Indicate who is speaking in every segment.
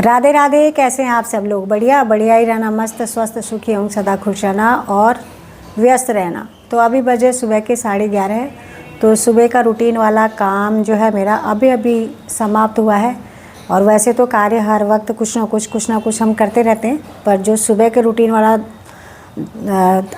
Speaker 1: राधे राधे। कैसे हैं आप सब लोग? बढ़िया बढ़िया ही रहना, मस्त स्वस्थ सुखी एवं सदा खुश रहना और व्यस्त रहना। तो अभी बजे सुबह के 11:30 है। तो सुबह का रूटीन वाला काम जो है मेरा अभी अभी समाप्त हुआ है। और वैसे तो कार्य हर वक्त कुछ ना कुछ हम करते रहते हैं, पर जो सुबह के रूटीन वाला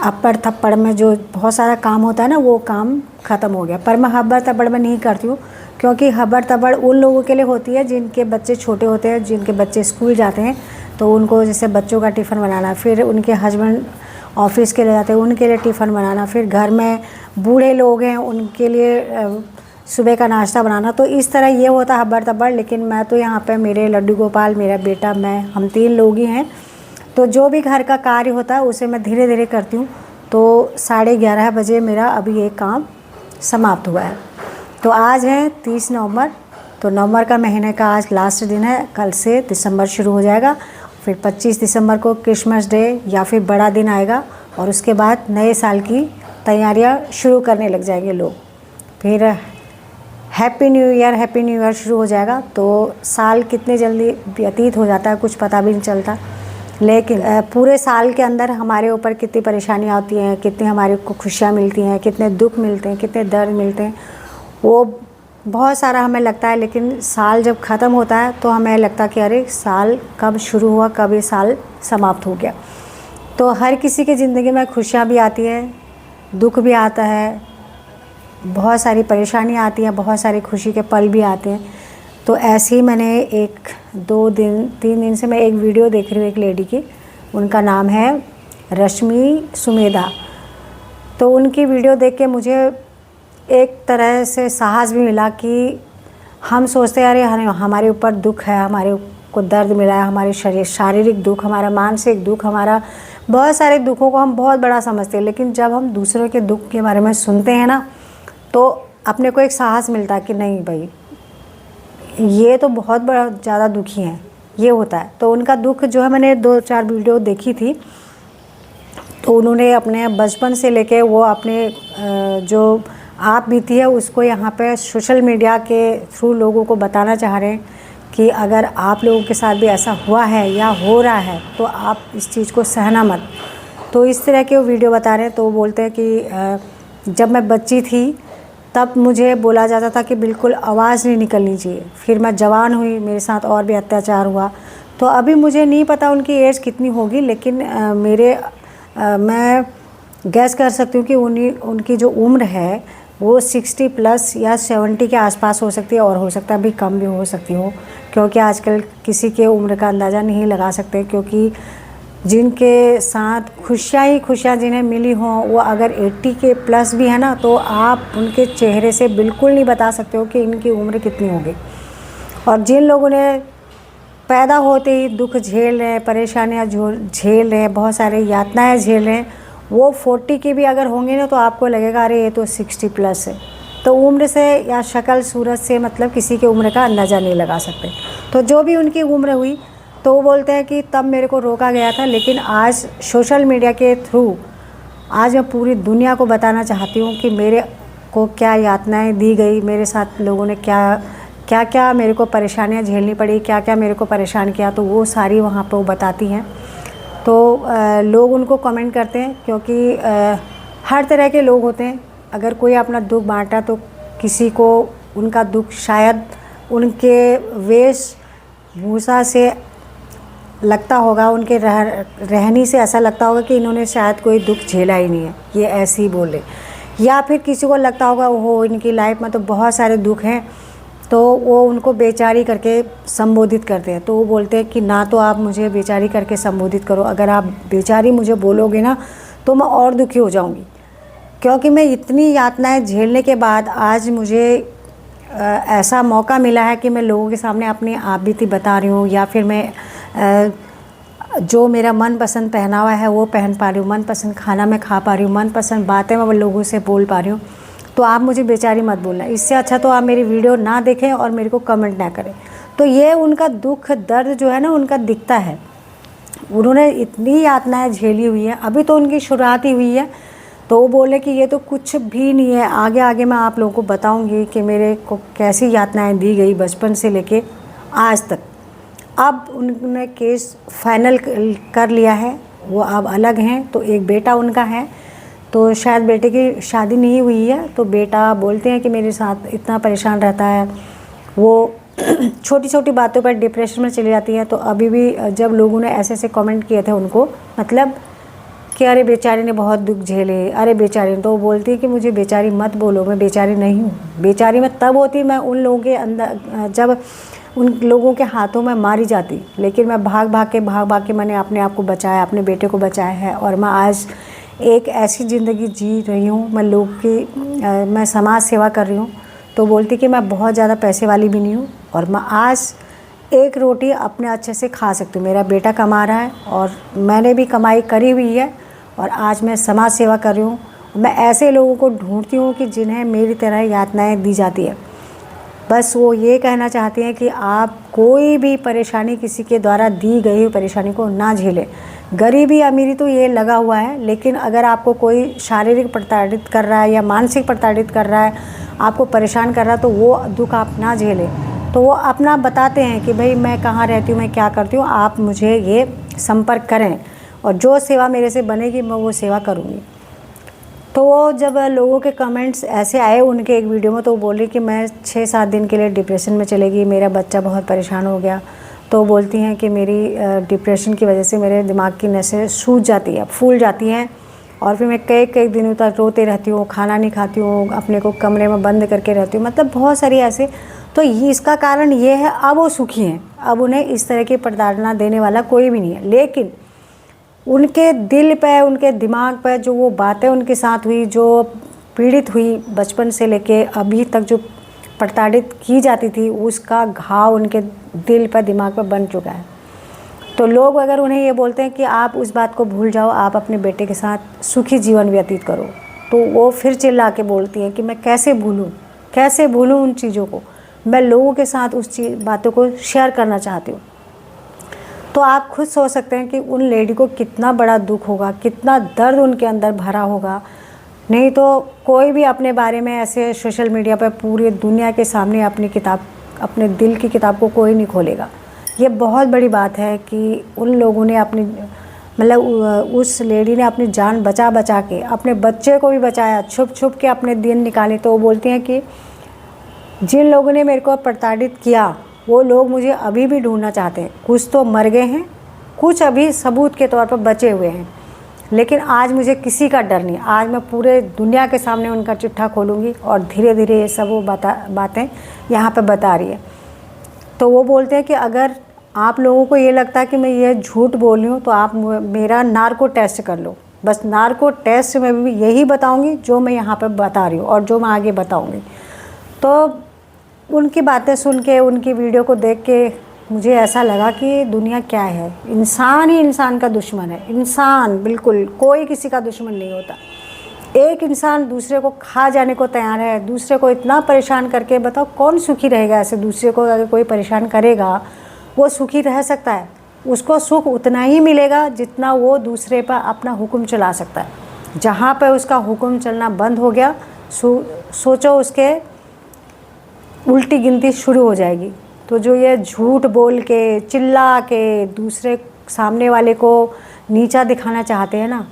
Speaker 1: अप्पड़ थप्पड़ में जो बहुत सारा काम होता है ना, वो काम ख़त्म हो गया। पर मैं हब्बड़ तब्बड़ में नहीं करती हूँ, क्योंकि हब्बड़ तब्बड़ उन लोगों के लिए होती है जिनके बच्चे छोटे होते हैं, जिनके बच्चे स्कूल जाते हैं। तो उनको जैसे बच्चों का टिफ़िन बनाना, फिर उनके हस्बैंड ऑफिस के लिए जाते हैं, उनके लिए टिफ़िन बनाना, फिर घर में बूढ़े लोग हैं उनके लिए सुबह का नाश्ता बनाना। तो इस तरह ये होता है हब्बड़ तब्बड़। लेकिन मैं तो यहाँ पे मेरे लड्डू गोपाल, मेरा बेटा, मैं, हम 3 लोग ही हैं। तो जो भी घर का कार्य होता है उसे मैं धीरे धीरे करती हूँ। तो 11:30 बजे मेरा अभी ये काम समाप्त हुआ है। तो आज है 30 नवंबर। तो नवंबर का महीने का आज लास्ट दिन है। कल से दिसंबर शुरू हो जाएगा। फिर 25 दिसंबर को क्रिसमस डे या फिर बड़ा दिन आएगा, और उसके बाद नए साल की तैयारियां शुरू करने लग जाएंगे लोग। फिर हैप्पी न्यू ईयर शुरू हो जाएगा। तो साल कितने जल्दी व्यतीत हो जाता है कुछ पता भी नहीं चलता। लेकिन पूरे साल के अंदर हमारे ऊपर कितनी परेशानियाँ आती हैं, कितनी हमारे को खुशियाँ मिलती हैं, कितने दुख मिलते हैं, कितने दर्द मिलते हैं, वो बहुत सारा हमें लगता है। लेकिन साल जब ख़त्म होता है तो हमें लगता है कि अरे साल कब शुरू हुआ, कब ये साल समाप्त हो गया। तो हर किसी की ज़िंदगी में खुशियाँ भी आती हैं, दुख भी आता है, बहुत सारी परेशानियाँ आती हैं, बहुत सारी खुशी के पल भी आते हैं। तो ऐसे ही मैंने 3 दिन से मैं एक वीडियो देख रही हूँ एक लेडी की। उनका नाम है रश्मि सुमेधा। तो उनकी वीडियो देख के मुझे एक तरह से साहस भी मिला कि हम सोचते हैं अरे हमारे ऊपर दुख है, हमारे को दर्द मिला है, हमारे शारीरिक दुख, हमारा मानसिक दुख, हमारा बहुत सारे दुखों को हम बहुत बड़ा समझते हैं। लेकिन जब हम दूसरों के दुख के बारे में सुनते हैं ना, तो अपने को एक साहस मिलता है कि नहीं भाई, ये तो बहुत बड़ा ज़्यादा दुखी हैं, ये होता है। तो उनका दुख जो है, मैंने 2-4 वीडियो देखी थी। तो उन्होंने अपने बचपन से लेके वो अपने जो आप बीती है उसको यहाँ पे सोशल मीडिया के थ्रू लोगों को बताना चाह रहे हैं कि अगर आप लोगों के साथ भी ऐसा हुआ है या हो रहा है तो आप इस चीज़ को सहना मत। तो इस तरह के वो वीडियो बता रहे हैं। तो वो बोलते हैं कि जब मैं बच्ची थी तब मुझे बोला जाता था कि बिल्कुल आवाज़ नहीं निकलनी चाहिए। फिर मैं जवान हुई, मेरे साथ और भी अत्याचार हुआ। तो अभी मुझे नहीं पता उनकी एज कितनी होगी, लेकिन मैं गैस कर सकती हूँ कि उनकी जो उम्र है वो 60 प्लस या 70 के आसपास हो सकती है, और हो सकता है अभी कम भी हो सकती हो, क्योंकि आजकल किसी के उम्र का अंदाज़ा नहीं लगा सकते। क्योंकि जिनके साथ खुशियाँ ही खुशियाँ जिन्हें मिली हों, वो अगर 80 के प्लस भी है ना, तो आप उनके चेहरे से बिल्कुल नहीं बता सकते हो कि इनकी उम्र कितनी होगी। और जिन लोगों ने पैदा होते ही दुख झेल रहे हैं, परेशानियाँ झेल रहे हैं, बहुत सारे यातनाएं झेल रहे हैं, वो 40 के भी अगर होंगे ना, तो आपको लगेगा अरे ये तो 60 प्लस है। तो उम्र से या शक्ल सूरत से मतलब किसी के उम्र का अंदाज़ा नहीं लगा सकते। तो जो भी उनकी उम्र हुई, तो वो बोलते हैं कि तब मेरे को रोका गया था, लेकिन आज सोशल मीडिया के थ्रू आज मैं पूरी दुनिया को बताना चाहती हूँ कि मेरे को क्या यातनाएं दी गई, मेरे साथ लोगों ने क्या मेरे को परेशानियाँ झेलनी पड़ी, क्या क्या मेरे को परेशान किया। तो वो सारी वहाँ पर वो बताती हैं। तो लोग उनको कमेंट करते हैं, क्योंकि हर तरह के लोग होते हैं। अगर कोई अपना दुख बांटा तो किसी को उनका दुख शायद उनके वेशभूषा से लगता होगा, उनके रहनी से ऐसा लगता होगा कि इन्होंने शायद कोई दुख झेला ही नहीं है, ये ऐसे ही बोले। या फिर किसी को लगता होगा वो इनकी लाइफ में तो बहुत सारे दुख हैं, तो वो उनको बेचारी करके संबोधित करते हैं। तो वो बोलते हैं कि ना तो आप मुझे बेचारी करके संबोधित करो, अगर आप बेचारी मुझे बोलोगे ना तो मैं और दुखी हो जाऊंगी। क्योंकि मैं इतनी यातनाएं झेलने के बाद आज मुझे ऐसा मौका मिला है कि मैं लोगों के सामने अपनी आप बीती बता रही हूँ, या फिर मैं जो मेरा मनपसंद पहनावा है वो पहन पा रही हूँ, मनपसंद खाना मैं खा पा रही हूँ, मनपसंद बातें मैं लोगों से बोल पा रही हूँ। तो आप मुझे बेचारी मत बोलना। इससे अच्छा तो आप मेरी वीडियो ना देखें और मेरे को कमेंट ना करें। तो ये उनका दुख दर्द जो है ना, उनका दिखता है। उन्होंने इतनी यातनाएं झेली हुई हैं, अभी तो उनकी शुरुआत ही हुई है। तो वो बोले कि ये तो कुछ भी नहीं है, आगे आगे मैं आप लोगों को बताऊंगी कि मेरे को कैसी यातनाएं दी गई बचपन से लेके आज तक। अब उन्होंने केस फाइनल कर लिया है, वो अब अलग हैं। तो एक बेटा उनका है, तो शायद बेटे की शादी नहीं हुई है। तो बेटा बोलते हैं कि मेरे साथ इतना परेशान रहता है, वो छोटी छोटी बातों पर डिप्रेशन में चली जाती है। तो अभी भी जब लोगों ने ऐसे ऐसे कमेंट किए थे उनको, मतलब कि अरे बेचारी ने बहुत दुख झेले, अरे बेचारी, तो वो बोलती है कि मुझे बेचारी मत बोलो, मैं बेचारी नहीं हूँ। बेचारी मैं तब होती मैं उन लोगों के अंदर, जब उन लोगों के हाथों में मारी जाती, लेकिन मैं भाग भाग के मैंने अपने आप को बचाया, अपने बेटे को बचाया है। और मैं आज एक ऐसी ज़िंदगी जी रही हूँ, मैं लोग की मैं समाज सेवा कर रही हूँ। तो बोलती कि मैं बहुत ज़्यादा पैसे वाली भी नहीं हूँ, और मैं आज एक रोटी अपने अच्छे से खा सकती हूँ। मेरा बेटा कमा रहा है और मैंने भी कमाई करी हुई है, और आज मैं समाज सेवा कर रही हूँ। मैं ऐसे लोगों को ढूंढती हूँ कि जिन्हें मेरी तरह यातनाएँ दी जाती है। बस वो ये कहना चाहती हैं कि आप कोई भी परेशानी, किसी के द्वारा दी गई हुई परेशानी को ना झेलें। गरीबी अमीरी तो ये लगा हुआ है, लेकिन अगर आपको कोई शारीरिक प्रताड़ित कर रहा है या मानसिक प्रताड़ित कर रहा है, आपको परेशान कर रहा है, तो वो दुख आप ना झेलें। तो वो अपना बताते हैं कि भाई मैं कहाँ रहती हूँ, मैं क्या करती हूँ, आप मुझे ये संपर्क करें, और जो सेवा मेरे से बनेगी मैं वो सेवा करूँगी। तो वो जब लोगों के कमेंट्स ऐसे आए उनके एक वीडियो में, तो वो बोली कि मैं 6-7 दिन के लिए डिप्रेशन में चलेगी, मेरा बच्चा बहुत परेशान हो गया। तो बोलती हैं कि मेरी डिप्रेशन की वजह से मेरे दिमाग की नसें सूज जाती है, फूल जाती हैं, और फिर मैं कई दिनों तक रोते रहती हूँ, खाना नहीं खाती हूँ, अपने को कमरे में बंद करके रहती हूँ, मतलब बहुत सारी ऐसे। तो ये इसका कारण ये है, अब वो सुखी हैं, अब उन्हें इस तरह की प्रताड़ना देने वाला कोई भी नहीं है। लेकिन उनके दिल पे, उनके दिमाग पे जो वो बातें उनके साथ हुई, जो पीड़ित हुई बचपन से लेके अभी तक, जो प्रताड़ित की जाती थी, उसका घाव उनके दिल पर, दिमाग पर बन चुका है। तो लोग अगर उन्हें ये बोलते हैं कि आप उस बात को भूल जाओ, आप अपने बेटे के साथ सुखी जीवन व्यतीत करो, तो वो फिर चिल्ला के बोलती हैं कि मैं कैसे भूलूँ उन चीज़ों को, मैं लोगों के साथ उस बातों को शेयर करना चाहती हूँ। तो आप खुद सोच सकते हैं कि उन लेडी को कितना बड़ा दुख होगा, कितना दर्द उनके अंदर भरा होगा। नहीं तो कोई भी अपने बारे में ऐसे सोशल मीडिया पर पूरी दुनिया के सामने अपनी किताब, अपने दिल की किताब को कोई नहीं खोलेगा। ये बहुत बड़ी बात है कि उन लोगों ने अपनी, मतलब उस लेडी ने अपनी जान बचा के अपने बच्चे को भी बचाया, छुप के अपने दिन निकाले। तो वो बोलती हैं कि जिन लोगों ने मेरे को प्रताड़ित किया, वो लोग मुझे अभी भी ढूंढना चाहते हैं। कुछ तो मर गए हैं, कुछ अभी सबूत के तौर पर बचे हुए हैं, लेकिन आज मुझे किसी का डर नहीं। आज मैं पूरे दुनिया के सामने उनका चिट्ठा खोलूँगी, और धीरे धीरे ये सब वो बातें यहाँ पे बता रही है। तो वो बोलते हैं कि अगर आप लोगों को ये लगता है कि मैं ये झूठ बोल रही हूँ, तो आप मेरा नार्को टेस्ट कर लो। बस नार्को टेस्ट में भी यही बताऊँगी जो मैं यहाँ पर बता रही हूँ, और जो मैं आगे बताऊँगी। तो उनकी बातें सुन के, उनकी वीडियो को देख के मुझे ऐसा लगा कि दुनिया क्या है, इंसान ही इंसान का दुश्मन है। इंसान, बिल्कुल कोई किसी का दुश्मन नहीं होता। एक इंसान दूसरे को खा जाने को तैयार है, दूसरे को इतना परेशान करके, बताओ कौन सुखी रहेगा ऐसे? दूसरे को अगर कोई परेशान करेगा, वो सुखी रह सकता है? उसको सुख उतना ही मिलेगा जितना वो दूसरे पर अपना हुक्म चला सकता है। जहाँ पर उसका हुक्म चलना बंद हो गया, सोचो उसके उल्टी गिनती शुरू हो जाएगी। तो जो ये झूठ बोल के, चिल्ला के दूसरे सामने वाले को नीचा दिखाना चाहते हैं ना,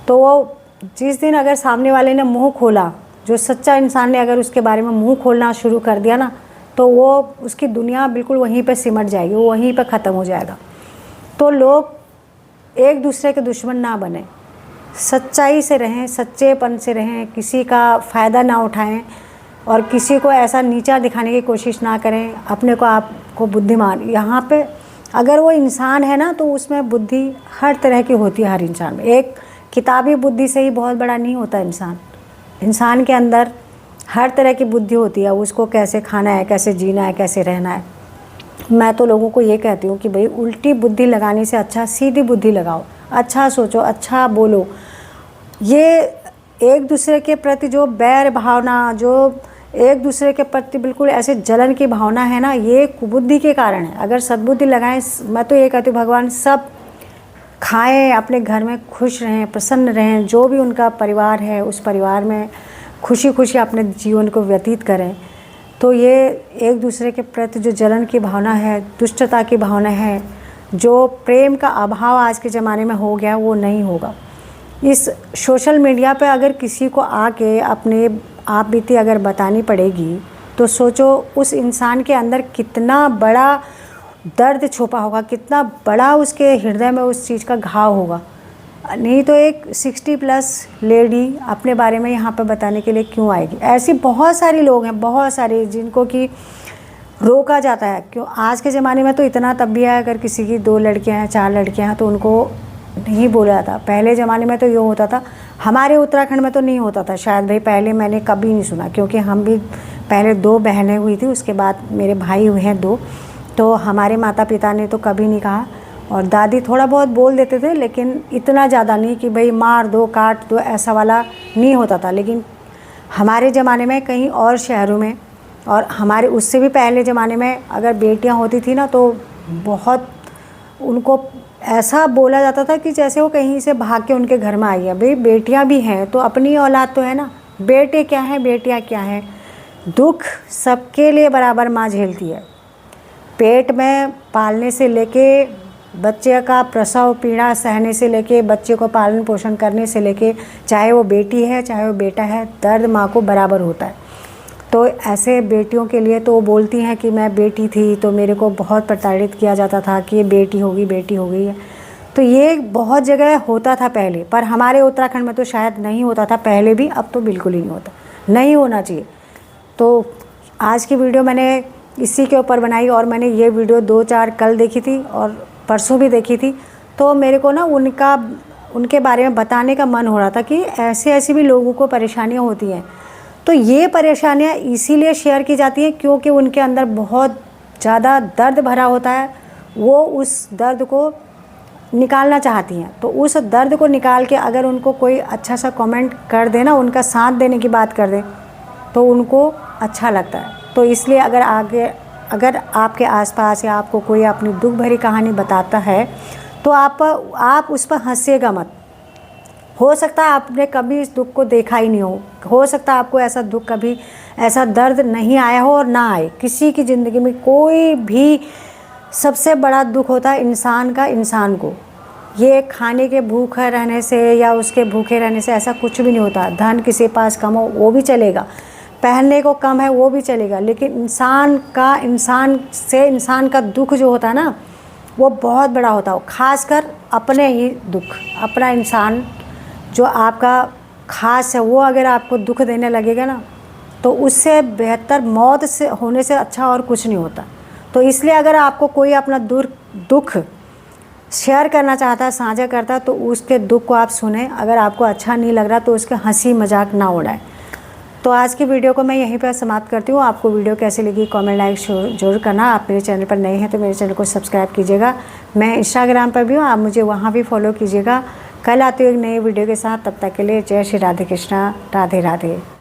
Speaker 1: तो वो जिस दिन अगर सामने वाले ने मुंह खोला, जो सच्चा इंसान ने अगर उसके बारे में मुंह खोलना शुरू कर दिया ना, तो वो उसकी दुनिया बिल्कुल वहीं पे सिमट जाएगी, वो वहीं पे ख़त्म हो जाएगा। तो लोग एक दूसरे के दुश्मन ना बने, सच्चाई से रहें, सच्चेपन से रहें, किसी का फ़ायदा ना उठाएं, और किसी को ऐसा नीचा दिखाने की कोशिश ना करें। अपने को, आपको बुद्धिमान, यहाँ पे अगर वो इंसान है ना, तो उसमें बुद्धि हर तरह की होती है हर इंसान में। एक किताबी बुद्धि से ही बहुत बड़ा नहीं होता इंसान। इंसान के अंदर हर तरह की बुद्धि होती है, उसको कैसे खाना है, कैसे जीना है, कैसे रहना है। मैं तो लोगों को ये कहती हूँ कि भाई उल्टी बुद्धि लगाने से अच्छा सीधी बुद्धि लगाओ, अच्छा सोचो, अच्छा बोलो। ये एक दूसरे के प्रति जो बैर भावना, जो एक दूसरे के प्रति बिल्कुल ऐसे जलन की भावना है ना, ये कुबुद्धि के कारण है। अगर सद्बुद्धि लगाएं, मैं तो ये कहती हूँ भगवान सब खाएं, अपने घर में खुश रहें, प्रसन्न रहें, जो भी उनका परिवार है उस परिवार में खुशी खुशी अपने जीवन को व्यतीत करें। तो ये एक दूसरे के प्रति जो जलन की भावना है, दुष्टता की भावना है, जो प्रेम का अभाव आज के ज़माने में हो गया, वो नहीं होगा। इस सोशल मीडिया पे अगर किसी को आके अपने आप बीती अगर बतानी पड़ेगी तो सोचो उस इंसान के अंदर कितना बड़ा दर्द छुपा होगा, कितना बड़ा उसके हृदय में उस चीज़ का घाव होगा। नहीं तो एक 60+ लेडी अपने बारे में यहाँ पे बताने के लिए क्यों आएगी? ऐसी बहुत सारे लोग हैं, बहुत सारे, जिनको कि रोका जाता है। क्यों? आज के ज़माने में तो इतना तब भी है, अगर किसी की 2 लड़कियाँ हैं, 4 लड़कियाँ हैं तो उनको नहीं बोला जाता। पहले ज़माने में तो ये होता था, हमारे उत्तराखंड में तो नहीं होता था शायद भाई, पहले मैंने कभी नहीं सुना, क्योंकि हम भी पहले 2 बहनें हुई थी, उसके बाद मेरे भाई हुए हैं 2, तो हमारे माता पिता ने तो कभी नहीं कहा। और दादी थोड़ा बहुत बोल देते थे, लेकिन इतना ज़्यादा नहीं कि भाई मार दो, काट दो, ऐसा वाला नहीं होता था। लेकिन हमारे ज़माने में कहीं और शहरों में, और हमारे उससे भी पहले ज़माने में अगर बेटियां होती थी ना, तो बहुत उनको ऐसा बोला जाता था कि जैसे वो कहीं से भाग के उनके घर में आई है। भाई बेटियां भी हैं तो अपनी औलाद तो है ना, बेटे क्या हैं, बेटियां क्या हैं। दुख सबके लिए बराबर माँ झेलती है। पेट में पालने से लेके बच्चे का प्रसव पीड़ा सहने से लेके बच्चे को पालन पोषण करने से लेके, चाहे वो बेटी है चाहे वो बेटा है, दर्द माँ को बराबर होता है। तो ऐसे बेटियों के लिए तो वो बोलती हैं कि मैं बेटी थी तो मेरे को बहुत प्रताड़ित किया जाता था कि ये बेटी होगी, बेटी हो गई है। तो ये बहुत जगह होता था पहले, पर हमारे उत्तराखंड में तो शायद नहीं होता था पहले भी, अब तो बिल्कुल ही नहीं होता, नहीं होना चाहिए। तो आज की वीडियो मैंने इसी के ऊपर बनाई, और मैंने ये वीडियो 2-4 कल देखी थी और परसों भी देखी थी। तो मेरे को ना उनके बारे में बताने का मन हो रहा था कि ऐसे ऐसी भी लोगों को परेशानियाँ होती हैं। तो ये परेशानियाँ इसीलिए शेयर की जाती हैं क्योंकि उनके अंदर बहुत ज़्यादा दर्द भरा होता है, वो उस दर्द को निकालना चाहती हैं। तो उस दर्द को निकाल के अगर उनको कोई अच्छा सा कमेंट कर दे ना, उनका साथ देने की बात कर दे, तो उनको अच्छा लगता है। तो इसलिए अगर आपके आसपास या आपको कोई अपनी दुख भरी कहानी बताता है तो आप उस पर हंसिएगा मत। हो सकता है आपने कभी इस दुख को देखा ही नहीं हो सकता आपको ऐसा दुख, कभी ऐसा दर्द नहीं आया हो और ना आए। किसी की ज़िंदगी में कोई भी सबसे बड़ा दुख होता है इंसान का इंसान को। ये खाने के भूखे रहने से या उसके भूखे रहने से ऐसा कुछ भी नहीं होता। धन किसी के पास कम हो वो भी चलेगा, पहनने को कम है वो भी चलेगा, लेकिन इंसान का दुख जो होता है ना, वो बहुत बड़ा होता है। खासकर अपने ही दुख, अपना इंसान जो आपका खास है, वो अगर आपको दुख देने लगेगा ना, तो उससे बेहतर मौत से होने से अच्छा और कुछ नहीं होता। तो इसलिए अगर आपको कोई अपना दुख शेयर करना चाहता है, साझा करता है, तो उसके दुख को आप सुने। अगर आपको अच्छा नहीं लग रहा तो उसके हंसी मजाक ना उड़ाएं। तो आज की वीडियो को मैं यहीं पर समाप्त करती हूँ। आपको वीडियो कैसी लगी कमेंट लाइक जरूर करना। आप मेरे चैनल पर नए हैं तो मेरे चैनल को सब्सक्राइब कीजिएगा। मैं इंस्टाग्राम पर भी हूँ, आप मुझे वहाँ भी फॉलो कीजिएगा। कल आती हूँ एक नई वीडियो के साथ, तब तक के लिए जय श्री राधे कृष्णा, राधे राधे।